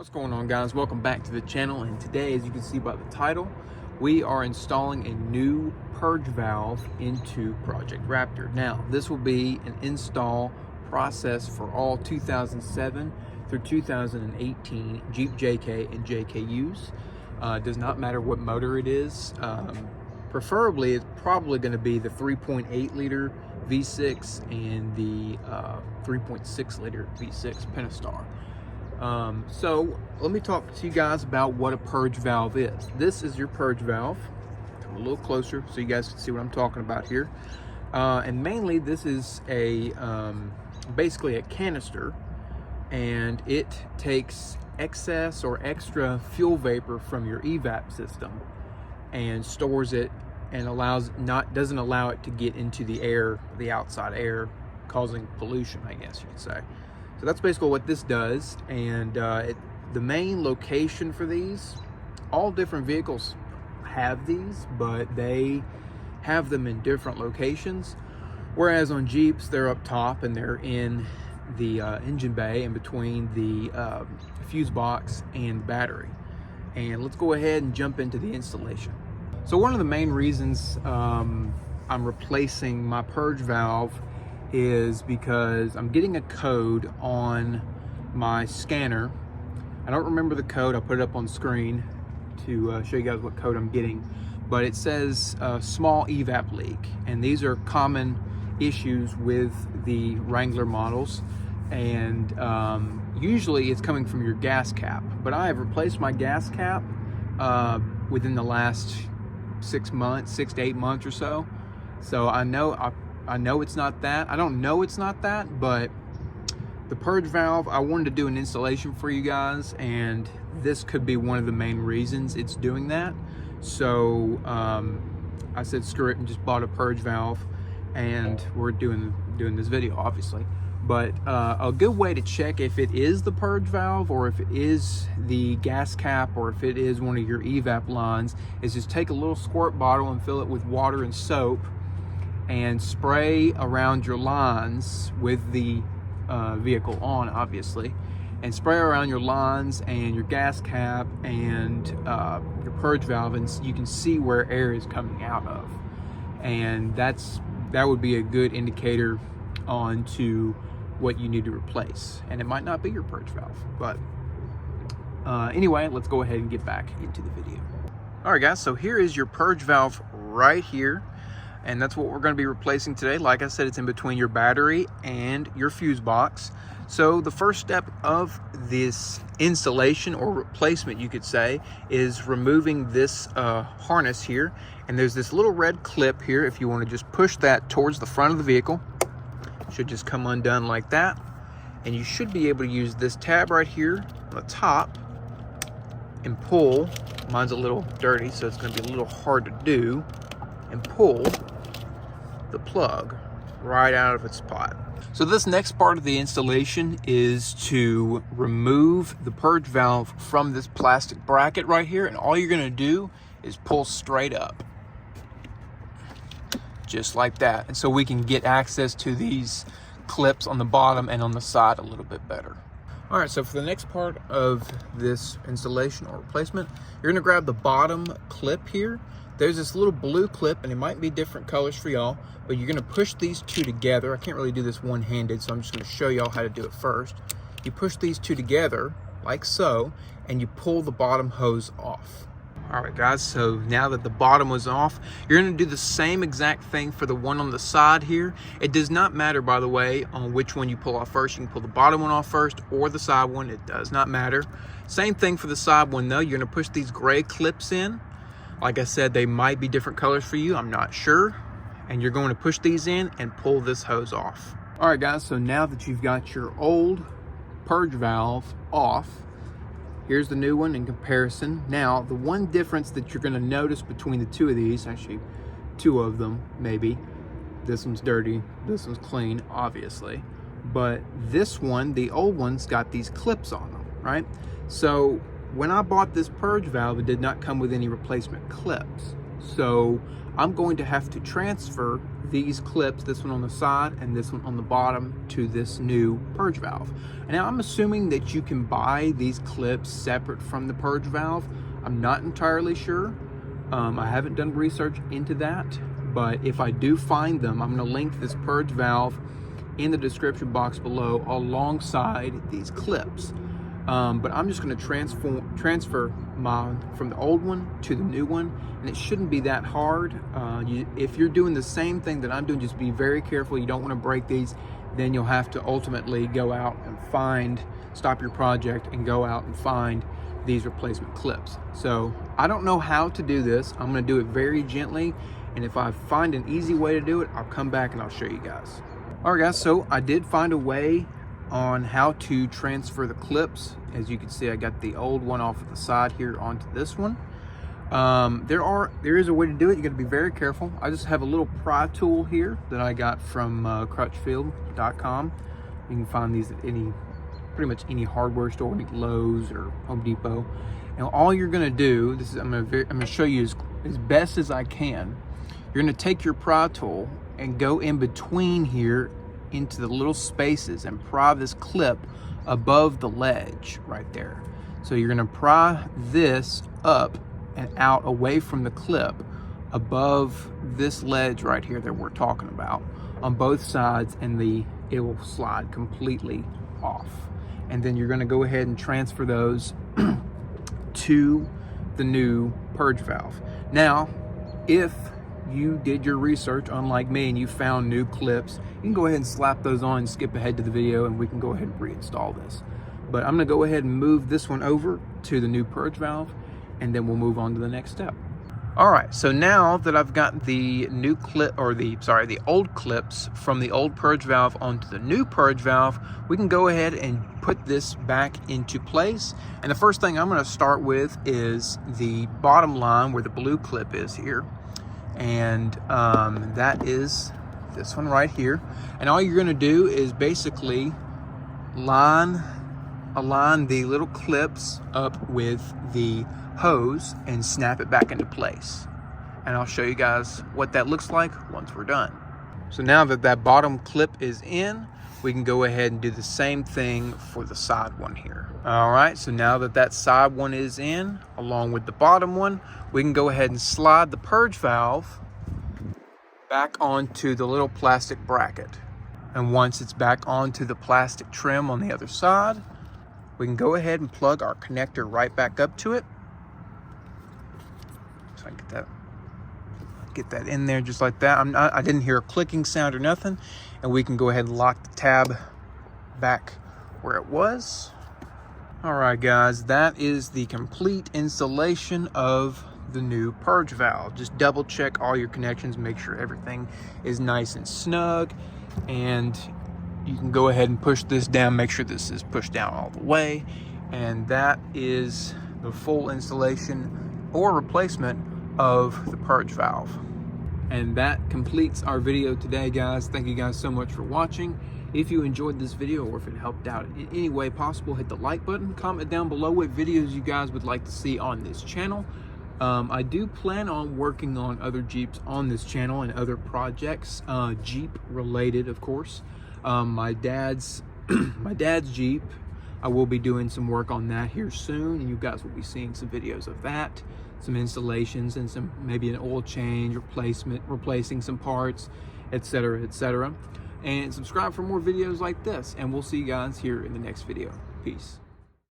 What's going on, guys? Welcome back to the channel, and today, as you can see by the title, we are installing a new purge valve into Project Raptor. Now, this will be an install process for all 2007 through 2018 Jeep JK and JKUs. Does not matter what motor it is. Preferably, it's probably going to be the 3.8 liter V6 and the 3.6 liter V6 Pentastar. So let me talk to you guys about what a purge valve is. This is your purge valve. Come a little closer so you guys can see what I'm talking about here. And mainly this is a basically a canister, and it takes excess or extra fuel vapor from your evap system and stores it, and doesn't allow it to get into the air, the outside air, causing pollution, I guess you could say. So that's basically what this does. And the main location for these, all different vehicles have these, but they have them in different locations. Whereas on Jeeps, they're up top and they're in the engine bay in between the fuse box and the battery. And let's go ahead and jump into the installation. So one of the main reasons I'm replacing my purge valve is because I'm getting a code on my scanner. I don't remember the code. I'll put it up on screen to show you guys what code I'm getting, but it says small evap leak, and these are common issues with the Wrangler models, and usually it's coming from your gas cap, but I have replaced my gas cap within the last 6 to 8 months or so. So I know it's not that. I don't know it's not that, but the purge valve, I wanted to do an installation for you guys, and this could be one of the main reasons it's doing that. So I said screw it and just bought a purge valve, and we're doing this video, obviously. But a good way to check if it is the purge valve, or if it is the gas cap, or if it is one of your evap lines, is just take a little squirt bottle and fill it with water and soap, and spray around your lines with the vehicle on, obviously, and spray around your lines and your gas cap and your purge valve, and you can see where air is coming out of. And that would be a good indicator on to what you need to replace. And it might not be your purge valve, but anyway, let's go ahead and get back into the video. All right, guys, so here is your purge valve right here. And that's what we're going to be replacing today. Like I said, it's in between your battery and your fuse box. So the first step of this installation, or replacement you could say, is removing this harness here. And there's this little red clip here. If you want to just push that towards the front of the vehicle, it should just come undone like that. And you should be able to use this tab right here on the top and pull. Mine's a little dirty, so it's going to be a little hard to do. And pull the plug right out of its spot. So this next part of the installation is to remove the purge valve from this plastic bracket right here, and all you're going to do is pull straight up, just like that. And so we can get access to these clips on the bottom and on the side a little bit better. All right, so for the next part of this installation or replacement, you're going to grab the bottom clip here. There's this little blue clip, and it might be different colors for y'all, but you're going to push these two together. I can't really do this one-handed, so I'm just going to show y'all how to do it first. You push these two together like so, and you pull the bottom hose off. All right, guys, so now that the bottom was off, you're going to do the same exact thing for the one on the side here. It does not matter, by the way, on which one you pull off first. You can pull the bottom one off first or the side one. It does not matter. Same thing for the side one, though. You're going to push these gray clips in. Like I said, they might be different colors for you. I'm not sure. And you're going to push these in and pull this hose off. All right, guys, so now that you've got your old purge valve off, here's the new one in comparison. Now, the one difference that you're going to notice between the two of these, actually two of them maybe, this one's dirty, this one's clean, obviously, but this one, the old one's got these clips on them, right? So when I bought this purge valve, it did not come with any replacement clips. So I'm going to have to transfer these clips, this one on the side and this one on the bottom, to this new purge valve. And now I'm assuming that you can buy these clips separate from the purge valve. I'm not entirely sure. I haven't done research into that, but if I do find them, I'm going to link this purge valve in the description box below alongside these clips. But I'm just going to transfer mine from the old one to the new one, and it shouldn't be that hard. If you're doing the same thing that I'm doing, just be very careful. You don't want to break these. Then you'll have to ultimately go out and stop your project and go out and find these replacement clips. So I don't know how to do this. I'm going to do it very gently, and if I find an easy way to do it, I'll come back and I'll show you guys. All right guys, so I did find a way on how to transfer the clips. As you can see, I got the old one off of the side here onto this one. There is a way to do it. You got to be very careful. I just have a little pry tool here that I got from crutchfield.com. You can find these at pretty much any hardware store, like Lowe's or Home Depot. And all you're going to do, I'm going to show you as best as I can. You're going to take your pry tool and go in between here into the little spaces and pry this clip above the ledge right there. So you're going to pry this up and out away from the clip above this ledge right here that we're talking about on both sides, and it will slide completely off. And then you're going to go ahead and transfer those to the new purge valve. Now, if you did your research, unlike me, and you found new clips, you can go ahead and slap those on and skip ahead to the video, and we can go ahead and reinstall this. But I'm going to go ahead and move this one over to the new purge valve, and then we'll move on to the next step. All right, so now that I've got the new clip, or the old clips from the old purge valve onto the new purge valve, we can go ahead and put this back into place. And the first thing I'm going to start with is the bottom line where the blue clip is here. And that is this one right here. And all you're going to do is basically align the little clips up with the hose and snap it back into place. And I'll show you guys what that looks like once we're done. So now that bottom clip is in, we can go ahead and do the same thing for the side one here. All right, so now that side one is in, along with the bottom one, we can go ahead and slide the purge valve back onto the little plastic bracket. And once it's back onto the plastic trim on the other side, we can go ahead and plug our connector right back up to it. So I can get that in there just like that. I didn't hear a clicking sound or nothing. And we can go ahead and lock the tab back where it was. All right, guys, that is the complete installation of the new purge valve. Just double check all your connections, make sure everything is nice and snug, and you can go ahead and push this down, make sure this is pushed down all the way, and that is the full installation or replacement of the purge valve. And that completes our video today, guys. Thank you guys so much for watching. If you enjoyed this video, or if it helped out in any way possible, hit the like button, comment down below what videos you guys would like to see on this channel. I do plan on working on other Jeeps on this channel and other projects, Jeep related, of course. My dad's Jeep, I will be doing some work on that here soon, and you guys will be seeing some videos of that, some installations, and maybe an oil change, replacing some parts, etc., etc. And subscribe for more videos like this, and we'll see you guys here in the next video. Peace.